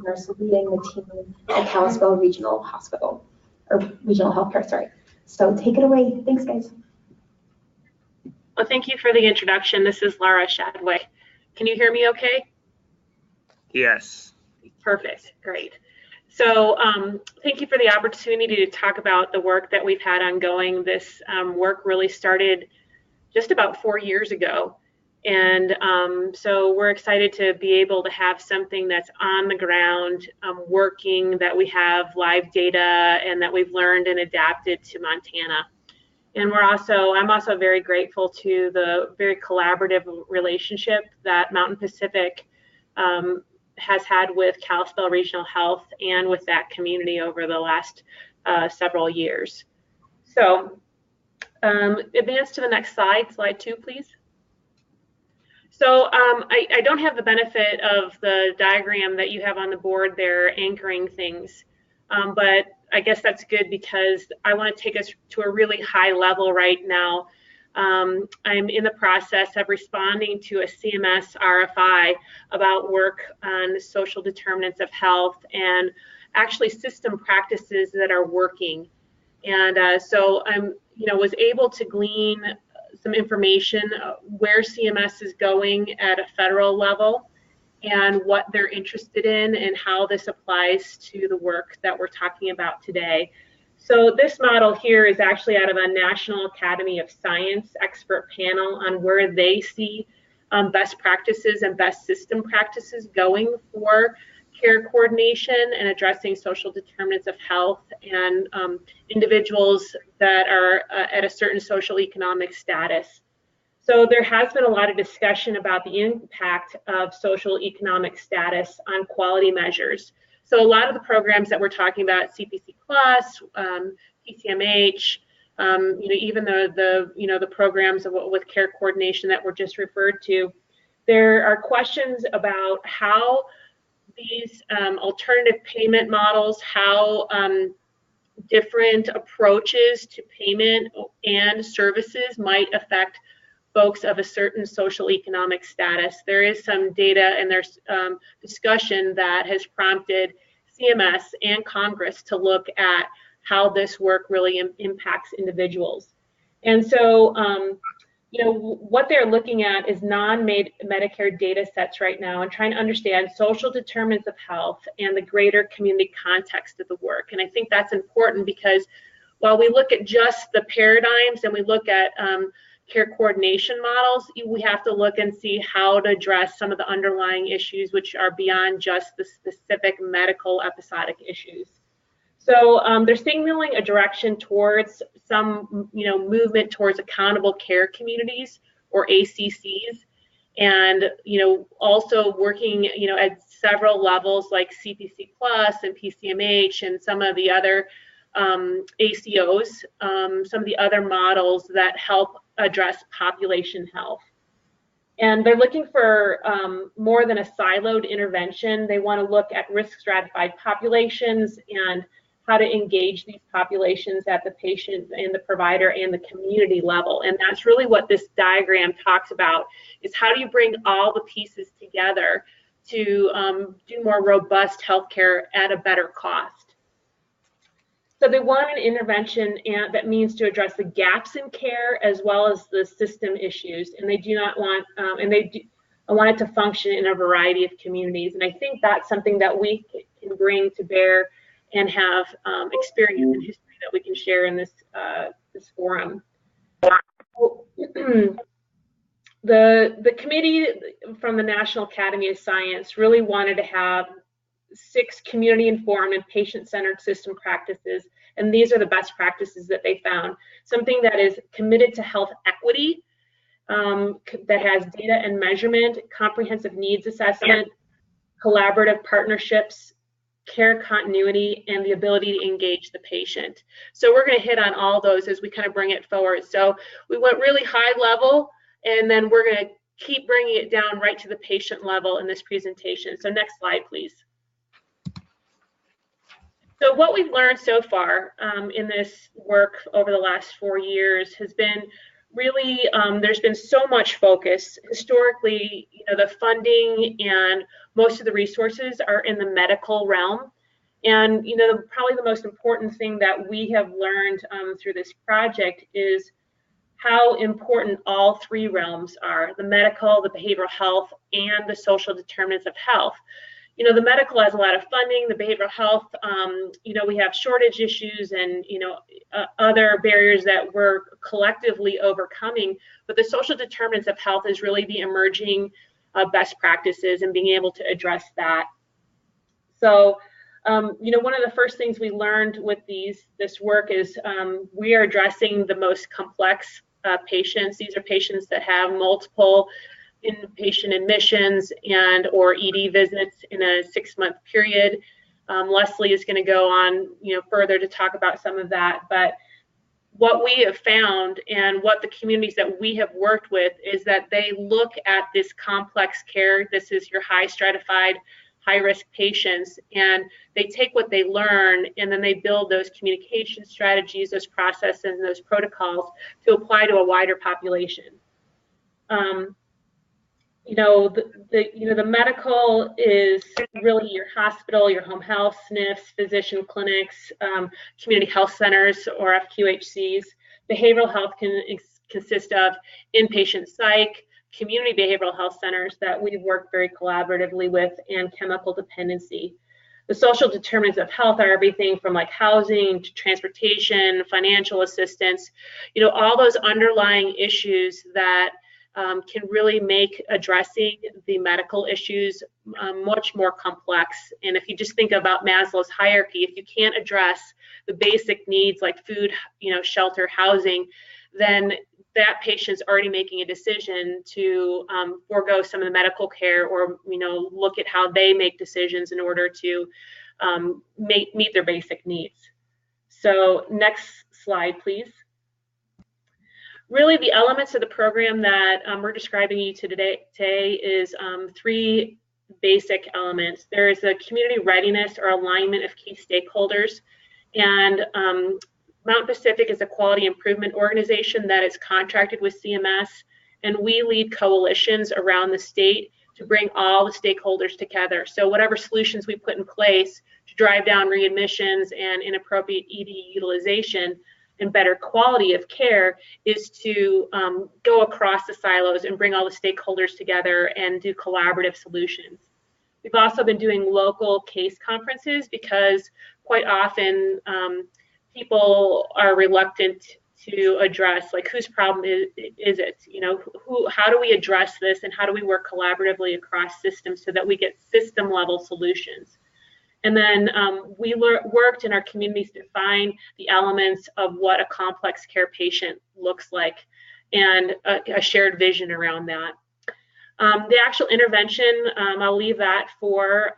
nurse leading the team at Kalispell Regional Hospital, or Regional Healthcare, sorry. So take it away. Thanks, guys. Well, thank you for the introduction. This is Laura Shadwick. Can you hear me okay? Yes. Perfect, great. So thank you for the opportunity to talk about the work that we've had ongoing. This work really started just about 4 years ago. And so we're excited to be able to have something that's on the ground, working, that we have live data and that we've learned and adapted to Montana. And I'm also very grateful to the very collaborative relationship that Mountain Pacific has had with Kalispell Regional Health and with that community over the last several years. So advance to the next slide, slide 2, please. So I don't have the benefit of the diagram that you have on the board there anchoring things, but I guess that's good because I want to take us to a really high level right now. I'm in the process of responding to a CMS RFI about work on social determinants of health and actually system practices that are working. And so I'm, was able to glean some information where CMS is going at a federal level and what they're interested in and how this applies to the work that we're talking about today. So this model here is actually out of a National Academy of Science expert panel on where they see best practices and best system practices going for care coordination and addressing social determinants of health and individuals that are at a certain social economic status. So there has been a lot of discussion about the impact of social economic status on quality measures. So a lot of the programs that we're talking about, CPC Plus, PCMH, even the programs with care coordination that were just referred to, there are questions about how these alternative payment models, how different approaches to payment and services might affect folks of a certain social economic status. There is some data and there's discussion that has prompted CMS and Congress to look at how this work really impacts individuals. And so, what they're looking at is non-Medicare data sets right now and trying to understand social determinants of health and the greater community context of the work. And I think that's important because while we look at just the paradigms and we look at care coordination models, we have to look and see how to address some of the underlying issues which are beyond just the specific medical episodic issues. So they're signaling a direction towards some, movement towards accountable care communities or ACCs, and also working, at several levels like CPC Plus and PCMH and some of the other ACOs, some of the other models that help address population health. And they're looking for more than a siloed intervention. They want to look at risk stratified populations and how to engage these populations at the patient and the provider and the community level. And that's really what this diagram talks about, is how do you bring all the pieces together to do more robust healthcare at a better cost. So they want an intervention that means to address the gaps in care as well as the system issues. And they do not want, I want it to function in a variety of communities. And I think that's something that we can bring to bear and have experience and history that we can share in this this forum. The committee from the National Academy of Science really wanted to have 6 community-informed and patient-centered system practices, and these are the best practices that they found. Something that is committed to health equity, that has data and measurement, comprehensive needs assessment, collaborative partnerships, care continuity, and the ability to engage the patient. So we're going to hit on all those as we kind of bring it forward. So we went really high level, and then we're going to keep bringing it down right to the patient level in this presentation. So next slide, please. So what we've learned so far in this work over the last 4 years has been really, there's been so much focus. Historically, the funding and most of the resources are in the medical realm. And, probably the most important thing that we have learned through this project is how important all three realms are: the medical, the behavioral health, and the social determinants of health. The medical has a lot of funding. The behavioral health, we have shortage issues and, other barriers that we're collectively overcoming. But the social determinants of health is really the emerging best practices and being able to address that. So, one of the first things we learned with this work is we are addressing the most complex patients. These are patients that have multiple inpatient admissions and or ED visits in a 6-month period. Leslie is going to go on, further to talk about some of that. But what we have found and what the communities that we have worked with is that they look at this complex care. This is your high stratified, high risk patients, and they take what they learn and then they build those communication strategies, those processes, and those protocols to apply to a wider population. The medical is really your hospital, your home health, SNFs, physician clinics, community health centers or FQHCs. Behavioral health can consist of inpatient psych, community behavioral health centers that we've worked very collaboratively with, and chemical dependency. The social determinants of health are everything from like housing to transportation, financial assistance, all those underlying issues that can really make addressing the medical issues much more complex. And if you just think about Maslow's hierarchy, if you can't address the basic needs like food, shelter, housing, then that patient's already making a decision to forego some of the medical care or, look at how they make decisions in order to meet their basic needs. So next slide, please. Really, the elements of the program that we're describing you to today is 3 basic elements. There is a community readiness or alignment of key stakeholders, and Mount Pacific is a quality improvement organization that is contracted with CMS, and we lead coalitions around the state to bring all the stakeholders together. So whatever solutions we put in place to drive down readmissions and inappropriate ED utilization and better quality of care is to go across the silos and bring all the stakeholders together and do collaborative solutions. We've also been doing local case conferences because quite often people are reluctant to address, like, whose problem is it? How do we address this, and how do we work collaboratively across systems so that we get system level solutions? And then we worked in our communities to find the elements of what a complex care patient looks like and a shared vision around that. The actual intervention, I'll leave that for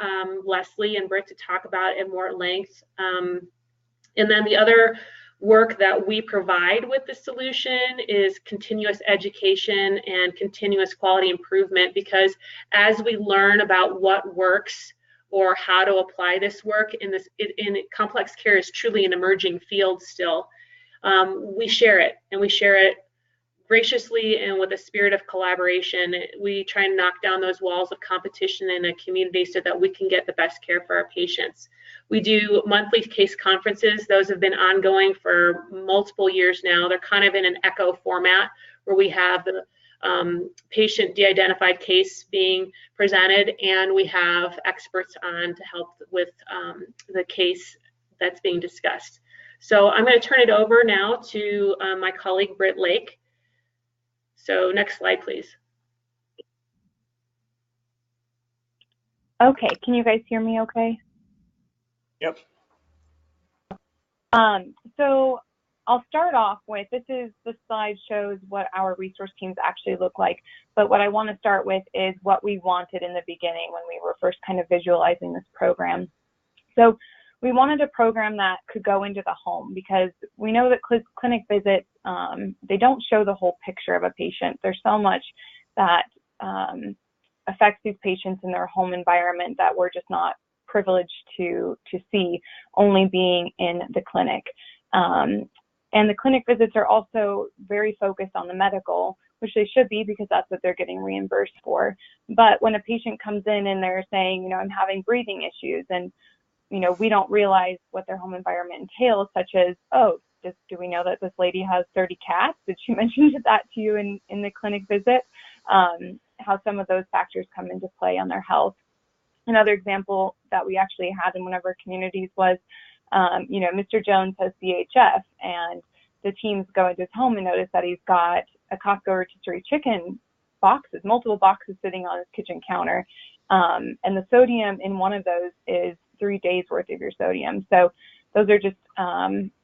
Leslie and Britt to talk about at more length. And then the other work that we provide with the solution is continuous education and continuous quality improvement, because as we learn about what works or how to apply this work in complex care is truly an emerging field still, we share it, and we share it graciously and with a spirit of collaboration. We try and knock down those walls of competition in a community so that we can get the best care for our patients. We do monthly case conferences. Those have been ongoing for multiple years now. They're kind of in an echo format where we have the patient de-identified case being presented, and we have experts on to help with the case that's being discussed. So I'm going to turn it over now to my colleague Britt Lake. So next slide, please. Okay, can you guys hear me okay? Yep. So I'll start off with, this slide shows what our resource teams actually look like, but what I want to start with is what we wanted in the beginning when we were first kind of visualizing this program. So we wanted a program that could go into the home, because we know that clinic visits, they don't show the whole picture of a patient. There's so much that affects these patients in their home environment that we're just not privileged to see, only being in the clinic. And the clinic visits are also very focused on the medical, which they should be because that's what they're getting reimbursed for. But when a patient comes in and they're saying, you know, I'm having breathing issues, and, you know, we don't realize what their home environment entails, such as, oh, do we know that this lady has 30 cats? Did she mention that to you in the clinic visit? How some of those factors come into play on their health. Another example that we actually had in one of our communities was, you know, Mr. Jones has CHF, and the teams go into his home and notice that he's got a Costco rotisserie chicken boxes, multiple boxes sitting on his kitchen counter. And the sodium in one of those is 3 days worth of your sodium. So those are just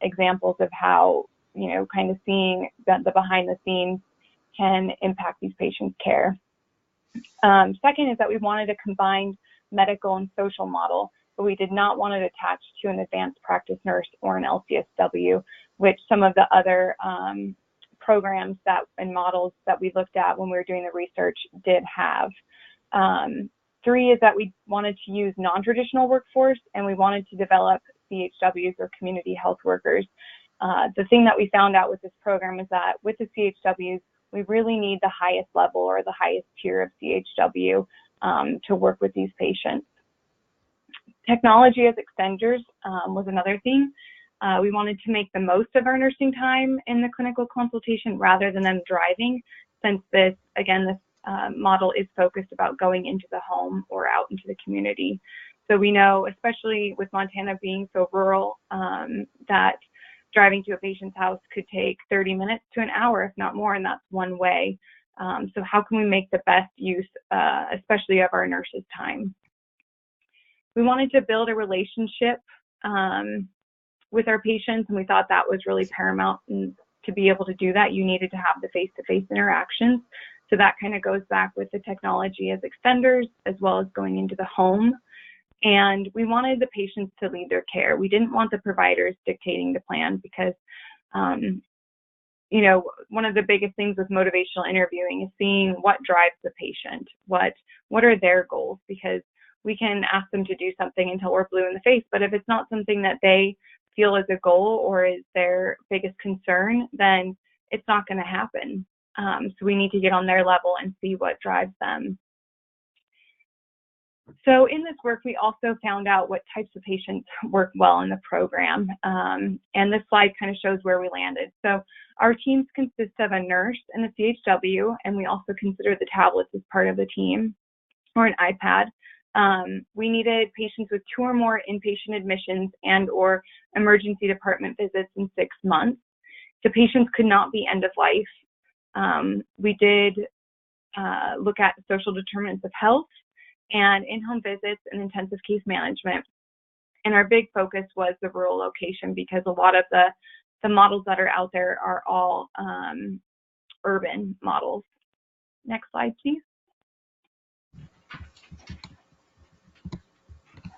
examples of how, you know, kind of seeing that the behind the scenes can impact these patients' care. Second is that we wanted a combined medical and social model, but we did not want it attached to an advanced practice nurse or an LCSW, which some of the other programs and models that we looked at when we were doing the research did have. 3 is that we wanted to use non-traditional workforce, and we wanted to develop CHWs or community health workers. The thing that we found out with this program is that with the CHWs, we really need the highest level or the highest tier of CHW to work with these patients. Technology as extenders was another thing. We wanted to make the most of our nursing time in the clinical consultation rather than them driving, since this model is focused about going into the home or out into the community. So we know, especially with Montana being so rural, that driving to a patient's house could take 30 minutes to an hour, if not more, and that's one way. So how can we make the best use, especially of our nurses' time? We wanted to build a relationship with our patients, and we thought that was really paramount. And to be able to do that, you needed to have the face-to-face interactions. So that kind of goes back with the technology as extenders, as well as going into the home. And we wanted the patients to lead their care. We didn't want the providers dictating the plan because, you know, one of the biggest things with motivational interviewing is seeing what drives the patient, what are their goals, because we can ask them to do something until we're blue in the face, but if it's not something that they feel is a goal or is their biggest concern, then it's not going to happen. So we need to get on their level and see what drives them. So in this work, we also found out what types of patients work well in the program. And this slide kind of shows where we landed. So our teams consist of a nurse and a CHW, and we also consider the tablets as part of the team, or an iPad. We needed patients with 2 or more inpatient admissions and or emergency department visits in 6 months. The patients could not be end of life. We did look at social determinants of health and in-home visits and intensive case management. And our big focus was the rural location, because a lot of the models that are out there are all urban models. Next slide, please.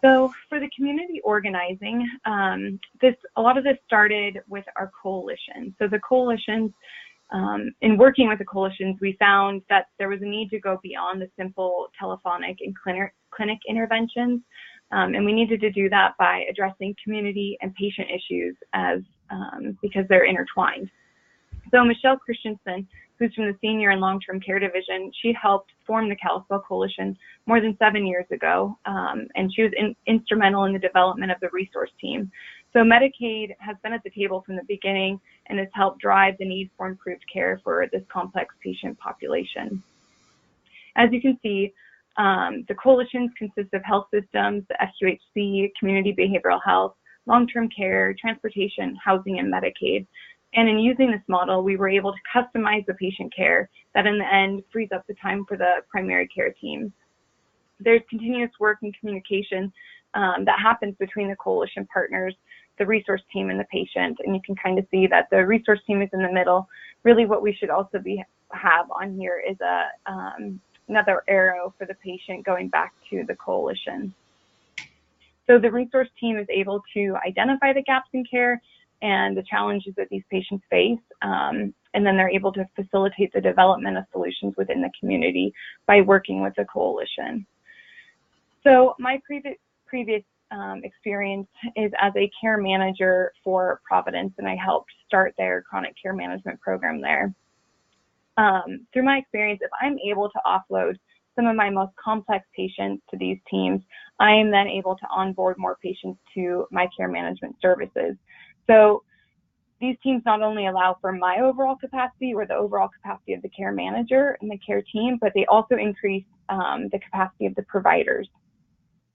So for the community organizing, a lot of this started with our coalition. So the coalitions, in working with the coalitions, we found that there was a need to go beyond the simple telephonic and clinic interventions, and we needed to do that by addressing community and patient issues because they're intertwined. So Michelle Christensen, who's from the Senior and Long-Term Care Division, she helped form the Kalispell Coalition more than 7 years ago, and she was instrumental in the development of the ReSource team. So Medicaid has been at the table from the beginning and has helped drive the need for improved care for this complex patient population. As you can see, the coalitions consist of health systems, the FQHC, community behavioral health, long-term care, transportation, housing, and Medicaid. And in using this model, we were able to customize the patient care that in the end frees up the time for the primary care teams. There's continuous work and communication that happens between the coalition partners, the ReSource team, and the patient. And you can kind of see that the ReSource team is in the middle. Really what we should also have on here is another arrow for the patient going back to the coalition. So the ReSource team is able to identify the gaps in care and the challenges that these patients face, and then they're able to facilitate the development of solutions within the community by working with the coalition. So my previous experience is as a care manager for Providence, and I helped start their chronic care management program there. Through my experience, if I'm able to offload some of my most complex patients to these teams, I am then able to onboard more patients to my care management services. So these teams not only allow for my overall capacity or the overall capacity of the care manager and the care team, but they also increase the capacity of the providers.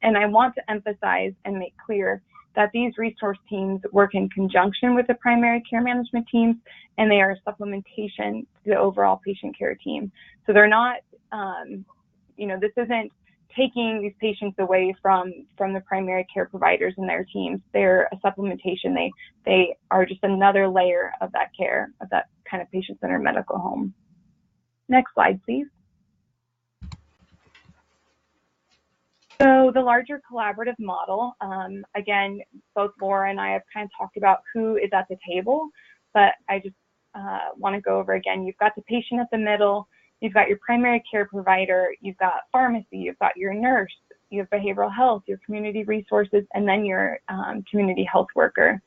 And I want to emphasize and make clear that these resource teams work in conjunction with the primary care management teams, and they are a supplementation to the overall patient care team. So they're not, this isn't taking these patients away from the primary care providers and their teams. They're a supplementation. They are just another layer of that care, of that kind of patient-centered medical home. Next slide, please. So the larger collaborative model, again, both Laura and I have kind of talked about who is at the table, but I just want to go over again. You've got the patient at the middle, you've got your primary care provider, you've got pharmacy, you've got your nurse, you have behavioral health, your community resources, and then your community health worker.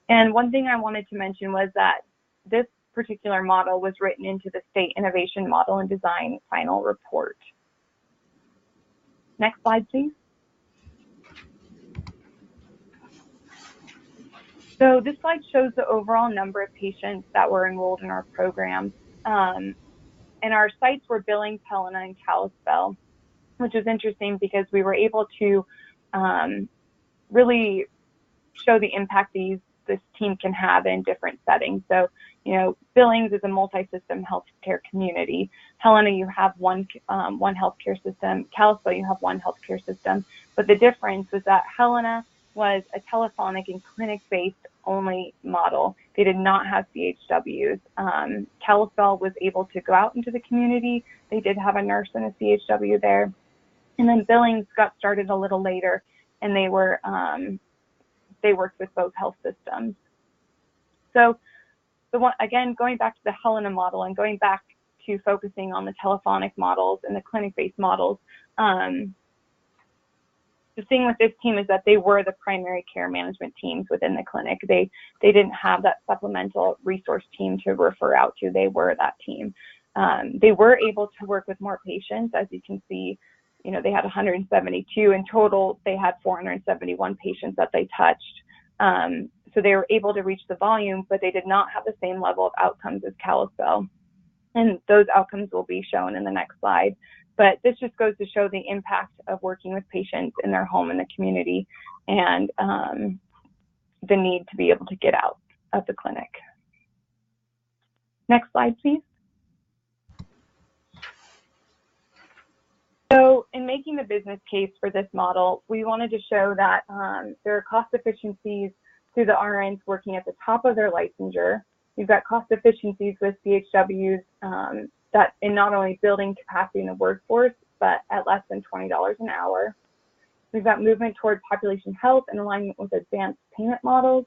And one thing I wanted to mention was that this particular model was written into the State Innovation Model and Design Final Report. Next slide, please. So this slide shows the overall number of patients that were enrolled in our program. And our sites were Billings, Helena, and Kalispell, which is interesting because we were able to really show the impact this team can have in different settings. So, Billings is a multi-system healthcare community. Helena, you have one healthcare system. Kalispell, you have one healthcare system. But the difference was that Helena was a telephonic and clinic-based only model. They did not have CHWs. Kalispell was able to go out into the community. They did have a nurse and a CHW there. And then Billings got started a little later, and they worked with both health systems. So again, going back to the Helena model and going back to focusing on the telephonic models and the clinic-based models, the thing with this team is that they were the primary care management teams within the clinic. They didn't have that supplemental resource team to refer out to. They were that team. They were able to work with more patients. As you can see, they had 172 in total. They had 471 patients that they touched. So they were able to reach the volume, but they did not have the same level of outcomes as Kalispell. And those outcomes will be shown in the next slide. But this just goes to show the impact of working with patients in their home in the community and the need to be able to get out of the clinic. Next slide, please. So in making the business case for this model, we wanted to show that there are cost efficiencies through the RNs working at the top of their licensure. We've got cost efficiencies with CHWs that in not only building capacity in the workforce, but at less than $20 an hour. We've got movement toward population health and alignment with advanced payment models.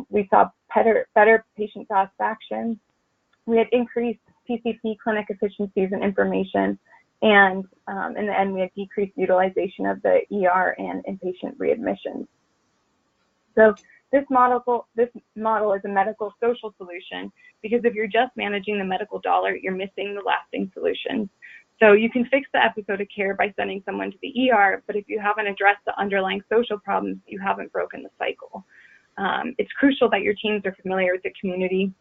We saw better patient satisfaction. We had increased PCP clinic efficiencies and information. And in the end, we had decreased utilization of the ER and inpatient readmissions. So this model is a medical social solution, because if you're just managing the medical dollar, you're missing the lasting solutions. So you can fix the episode of care by sending someone to the ER, but if you haven't addressed the underlying social problems, you haven't broken the cycle. It's crucial that your teams are familiar with the community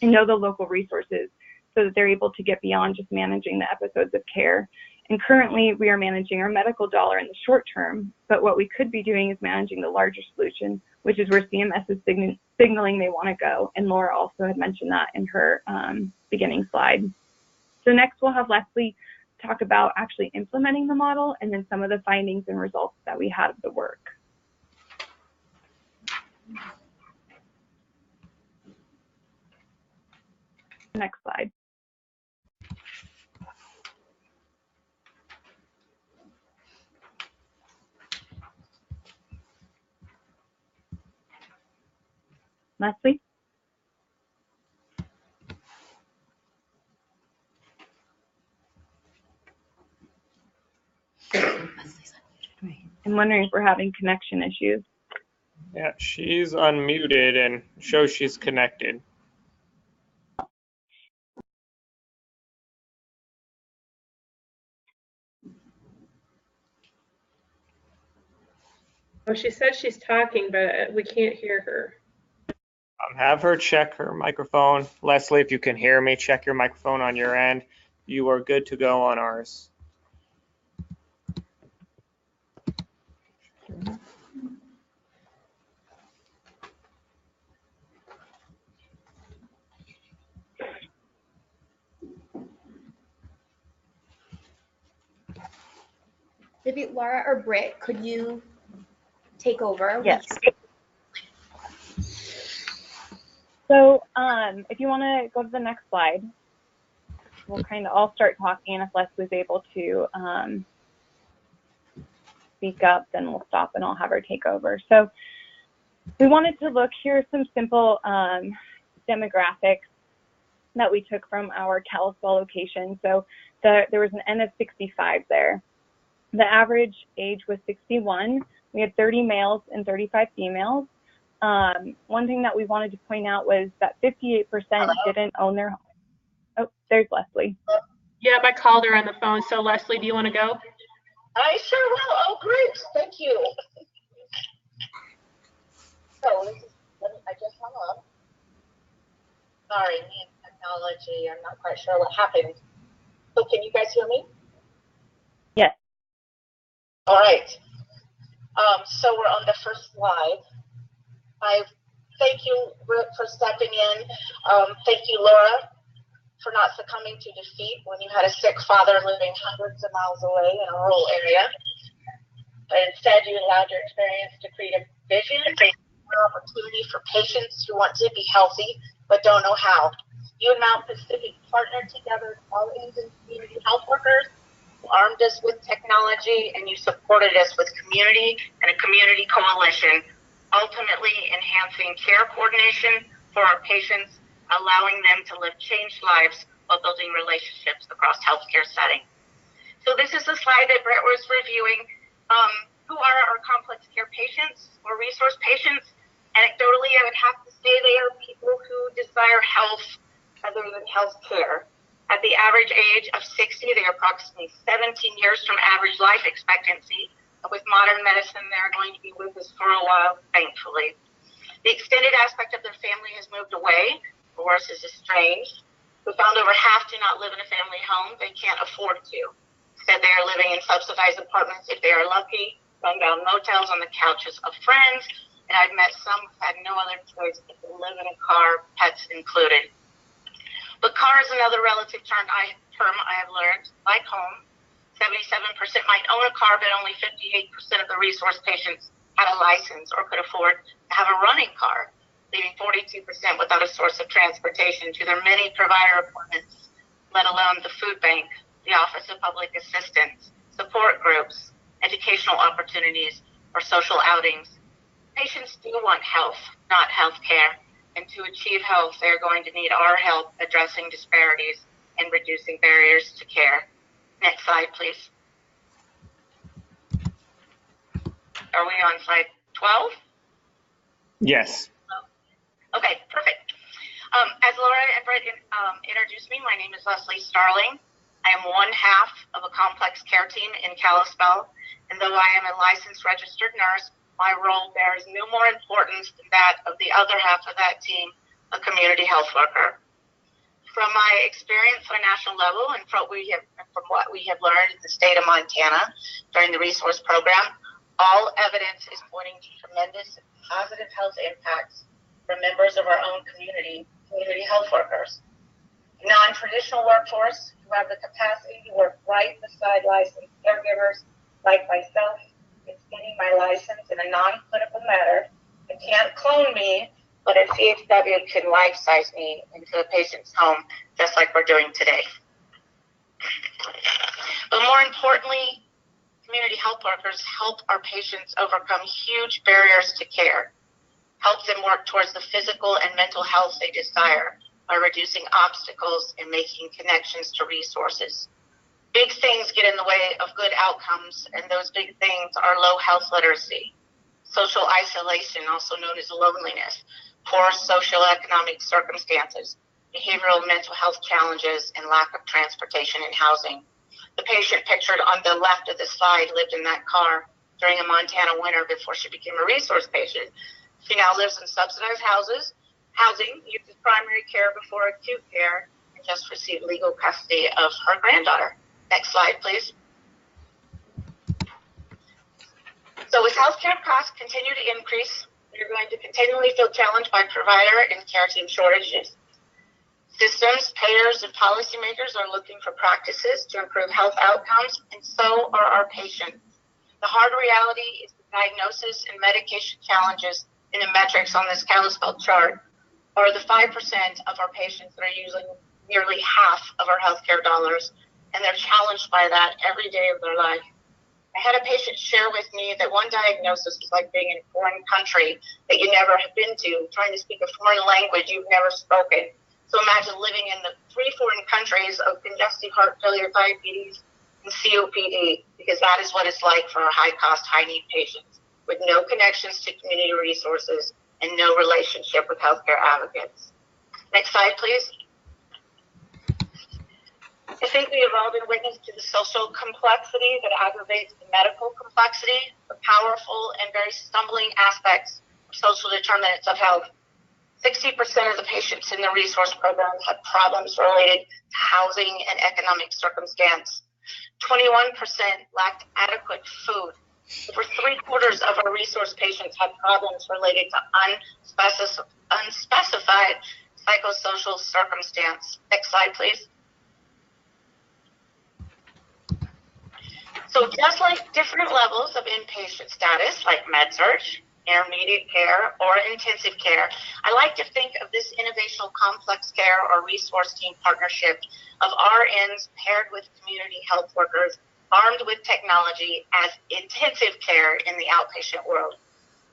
and know the local resources so that they're able to get beyond just managing the episodes of care. And currently, we are managing our medical dollar in the short term, but what we could be doing is managing the larger solution, which is where CMS is signaling they want to go. And Laura also had mentioned that in her beginning slide. So next, we'll have Leslie talk about actually implementing the model and then some of the findings and results that we had of the work. Next slide. Leslie? Leslie's unmuted, right? I'm wondering if we're having connection issues. Yeah, she's unmuted and shows she's connected. Oh, she said she's talking, but we can't hear her. Have her check her microphone. Leslie, if you can hear me, check your microphone on your end. You are good to go on ours. Maybe Laura or Britt, could you take over? Yes. So if you want to go to the next slide, I'll start talking, and if Leslie's able to speak up, then we'll stop and I'll have her take over. So we wanted to look, here are some simple demographics that we took from our Kalispell location. So there was an N of 65 there. The average age was 61. We had 30 males and 35 females. One thing that we wanted to point out was that 58% didn't own their home. Oh, there's Leslie. Yep, I called her on the phone. So Leslie, do you want to go? I sure will. Oh, great. Thank you. So I just hung up. Sorry, me and technology. I'm not quite sure what happened. So can you guys hear me? Yes. All right. So we're on the first slide. I thank you, Rick, for stepping in. Thank you, Laura, for not succumbing to defeat when you had a sick father living hundreds of miles away in a rural area. But instead, you allowed your experience to create a vision, an opportunity for patients who want to be healthy but don't know how. You and Mount Pacific partnered together, all Indian community health workers, armed us with technology, and you supported us with community and a community coalition, ultimately enhancing care coordination for our patients, allowing them to live changed lives while building relationships across healthcare setting. So this is the slide that Brett was reviewing. Who are our complex care patients or resource patients? Anecdotally, I would have to say they are people who desire health other than health care. At the average age of 60, they are approximately 17 years from average life expectancy. With modern medicine, they're going to be with us for a while, thankfully. The extended aspect of their family has moved away, or worse, is estranged. We found over half do not live in a family home. They can't afford to. Instead, they are living in subsidized apartments if they are lucky, rundown motels on the couches of friends, and I've met some who had no other choice but to live in a car, pets included. But car is another relative term I have learned, like home. 77% might own a car, but only 58% of the resource patients had a license or could afford to have a running car, leaving 42% without a source of transportation to their many provider appointments, let alone the food bank, the Office of Public Assistance, support groups, educational opportunities, or social outings. Patients do want health, not health care. And to achieve health, they're going to need our help addressing disparities and reducing barriers to care. Next slide, please. Are we on slide 12? Yes. Okay, perfect. As Laura and Brett introduced me, my name is Leslie Starling. I am one half of a complex care team in Kalispell, and though I am a licensed registered nurse, my role bears no more importance than that of the other half of that team, a community health worker. From my experience on a national level and from what we have learned in the state of Montana during the ReSource program, all evidence is pointing to tremendous positive health impacts for members of our own community health workers. Non-traditional workforce who have the capacity to work right beside licensed caregivers like myself. It's getting my license in a non-clinical matter. It can't clone me, but a CHW can life-size me into a patient's home, just like we're doing today. But more importantly, community health workers help our patients overcome huge barriers to care, help them work towards the physical and mental health they desire by reducing obstacles and making connections to resources. Big things get in the way of good outcomes, and those big things are low health literacy, social isolation, also known as loneliness, poor socioeconomic circumstances, behavioral and mental health challenges, and lack of transportation and housing. The patient pictured on the left of the slide lived in that car during a Montana winter before she became a ReSource patient. She now lives in subsidized housing, uses primary care before acute care, and just received legal custody of her granddaughter. Next slide, please. So as healthcare costs continue to increase, we're going to continually feel challenged by provider and care team shortages. Systems, payers, and policymakers are looking for practices to improve health outcomes, and so are our patients. The hard reality is the diagnosis and medication challenges in the metrics on this Kalispell chart are the 5% of our patients that are using nearly half of our healthcare dollars, and they're challenged by that every day of their life. I had a patient share with me that one diagnosis is like being in a foreign country that you never have been to, trying to speak a foreign language you've never spoken. So imagine living in the 3 foreign countries of congestive heart failure, diabetes, and COPD, because that is what it's like for our high-cost, high-need patients with no connections to community resources and no relationship with healthcare advocates. Next slide, please. I think we have all been witness to the social complexity that aggravates the medical complexity, the powerful and very stumbling aspects of social determinants of health. 60% of the patients in the ReSource program had problems related to housing and economic circumstance. 21% lacked adequate food. Over 3/4 of our ReSource patients had problems related to unspecified psychosocial circumstance. Next slide, please. So just like different levels of inpatient status, like med-surg, intermediate care, or intensive care, I like to think of this innovational complex care or ReSource team partnership of RNs paired with community health workers armed with technology as intensive care in the outpatient world.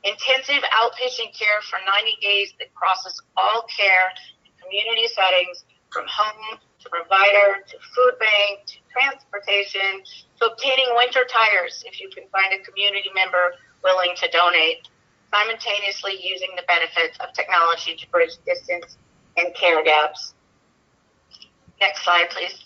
Intensive outpatient care for 90 days that crosses all care in community settings, from home to provider to food bank to transportation to obtaining winter tires if you can find a community member willing to donate, simultaneously using the benefits of technology to bridge distance and care gaps. Next slide, please.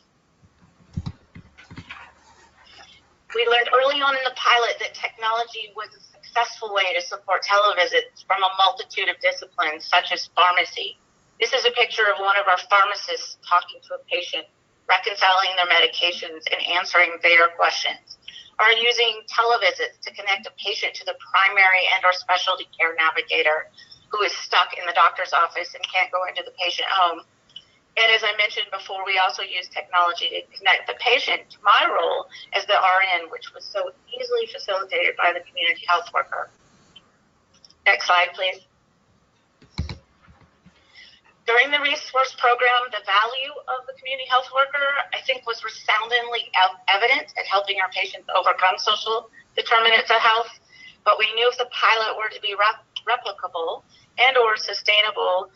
We learned early on in the pilot that technology was a successful way to support televisits from a multitude of disciplines, such as pharmacy. This is a picture of one of our pharmacists talking to a patient, reconciling their medications and answering their questions, or using televisits to connect a patient to the primary and or specialty care navigator who is stuck in the doctor's office and can't go into the patient home. And as I mentioned before, we also use technology to connect the patient to my role as the RN, which was so easily facilitated by the community health worker. Next slide, please. During the ReSource program, the value of the community health worker, I think, was resoundingly evident at helping our patients overcome social determinants of health. But we knew if the pilot were to be replicable and or sustainable,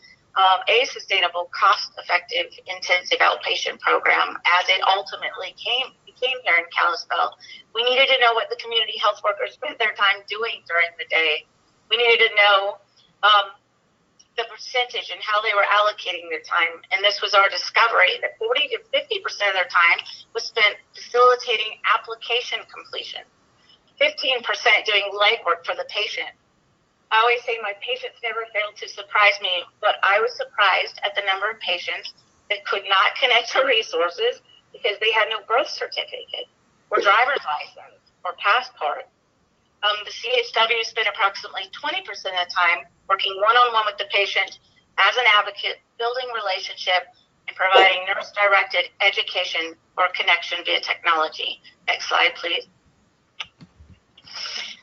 a sustainable, cost-effective, intensive outpatient program, as it ultimately became here in Kalispell, we needed to know what the community health workers spent their time doing during the day. We needed to know the percentage and how they were allocating their time. And this was our discovery that 40 to 50% of their time was spent facilitating application completion, 15% doing legwork for the patient. I always say my patients never failed to surprise me, but I was surprised at the number of patients that could not connect to resources because they had no birth certificate or driver's license or passport. The CHW spent approximately 20% of the time working one-on-one with the patient as an advocate, building relationship, and providing nurse-directed education or connection via technology. Next slide, please.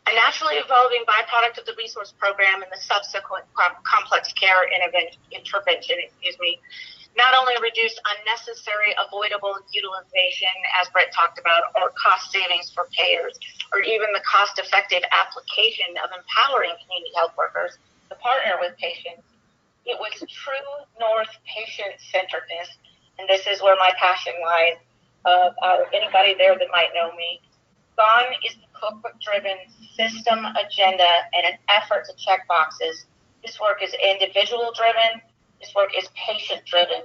A naturally evolving byproduct of the ReSource program and the subsequent complex care intervention, not only reduced unnecessary avoidable utilization, as Brett talked about, or cost savings for payers, or even the cost-effective application of empowering community health workers to partner with patients. It was true North patient-centeredness, and this is where my passion lies. anybody there that might know me. Gone is the cookbook-driven system agenda and an effort to check boxes. This work is individual-driven. This work is patient-driven.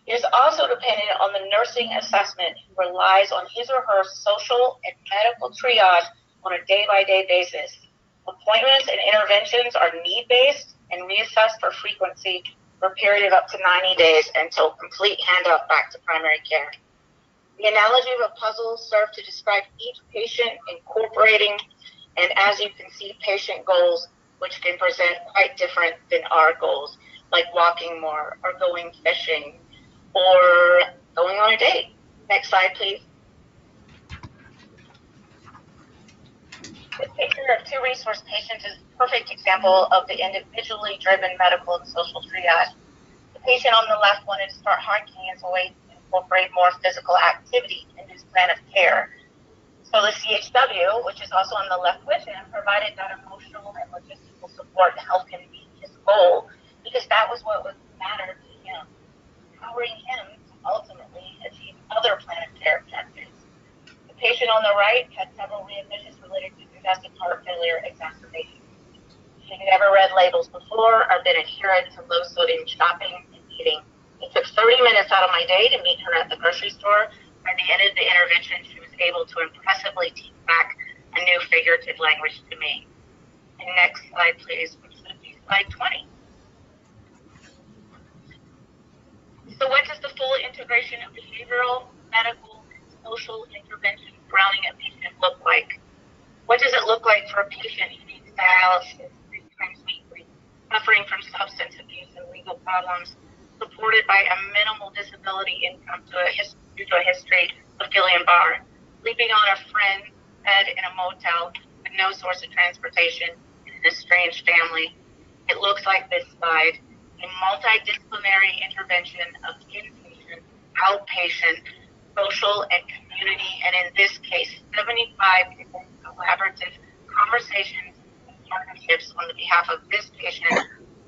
It is also dependent on the nursing assessment who relies on his or her social and medical triage on a day-by-day basis. Appointments and interventions are need-based and reassessed for frequency for a period of up to 90 days until complete handoff back to primary care. The analogy of a puzzle served to describe each patient, incorporating, and as you can see, patient goals, which can present quite different than our goals, like walking more or going fishing or going on a date. Next slide, please. This picture of two resource patients is a perfect example of the individually driven medical and social triage. The patient on the left wanted to start hiking as a way to incorporate more physical activity into his plan of care. So the CHW, which is also on the left with him, provided that emotional and logistical support to help him meet his goal, because that was what mattered to him, empowering him to ultimately achieve other plan of care objectives. The patient on the right had several readmissions related to congestive heart failure exacerbations. She had never read labels before or been adherent to low sodium shopping and eating. It took 30 minutes out of my day to meet her at the grocery store. By the end of the intervention, she was able to impressively teach back a new figurative language to me. And next slide, please, which should be slide 20. So what does the full integration of behavioral, medical, and social intervention surrounding a patient look like? What does it look like for a patient who needs dialysis 3 times weekly, suffering from substance abuse and legal problems, supported by a minimal disability income due to a history of Guillain-Barré, sleeping on a friend's bed in a motel with no source of transportation in an estranged family? It looks like this slide. A multidisciplinary intervention of inpatient, outpatient, social, and community, and in this case, 75 different collaborative conversations and partnerships on the behalf of this patient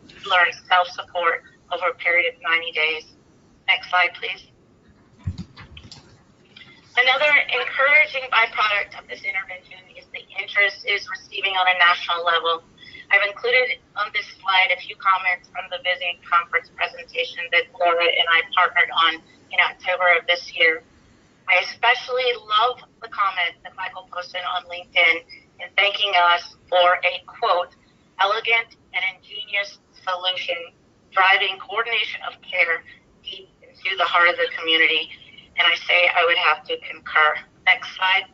to learn self-support over a period of 90 days. Next slide, please. Another encouraging byproduct of this intervention is the interest it is receiving on a national level. I've included on this slide a few comments from the Visiting Conference presentation that Laura and I partnered on in October of this year. I especially love the comment that Michael posted on LinkedIn in thanking us for a, quote, elegant and ingenious solution driving coordination of care deep into the heart of the community. And I say I would have to concur. Next slide.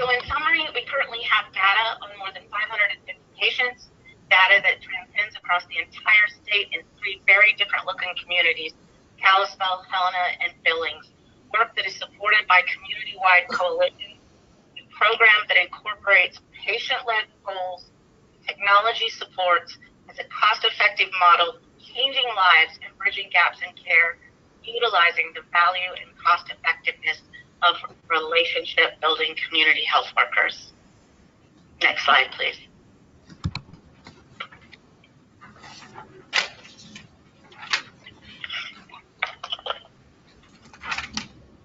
So in summary, we currently have data on more than 550 patients, data that transcends across the entire state in 3 very different looking communities, Kalispell, Helena, and Billings. Work that is supported by community-wide coalitions, a program that incorporates patient-led goals, technology supports as a cost-effective model, changing lives and bridging gaps in care, utilizing the value and cost-effectiveness of relationship-building community health workers. Next slide, please.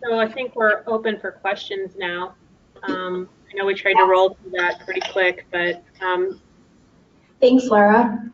So I think we're open for questions now. I know we tried to roll through that pretty quick, but Thanks, Laura.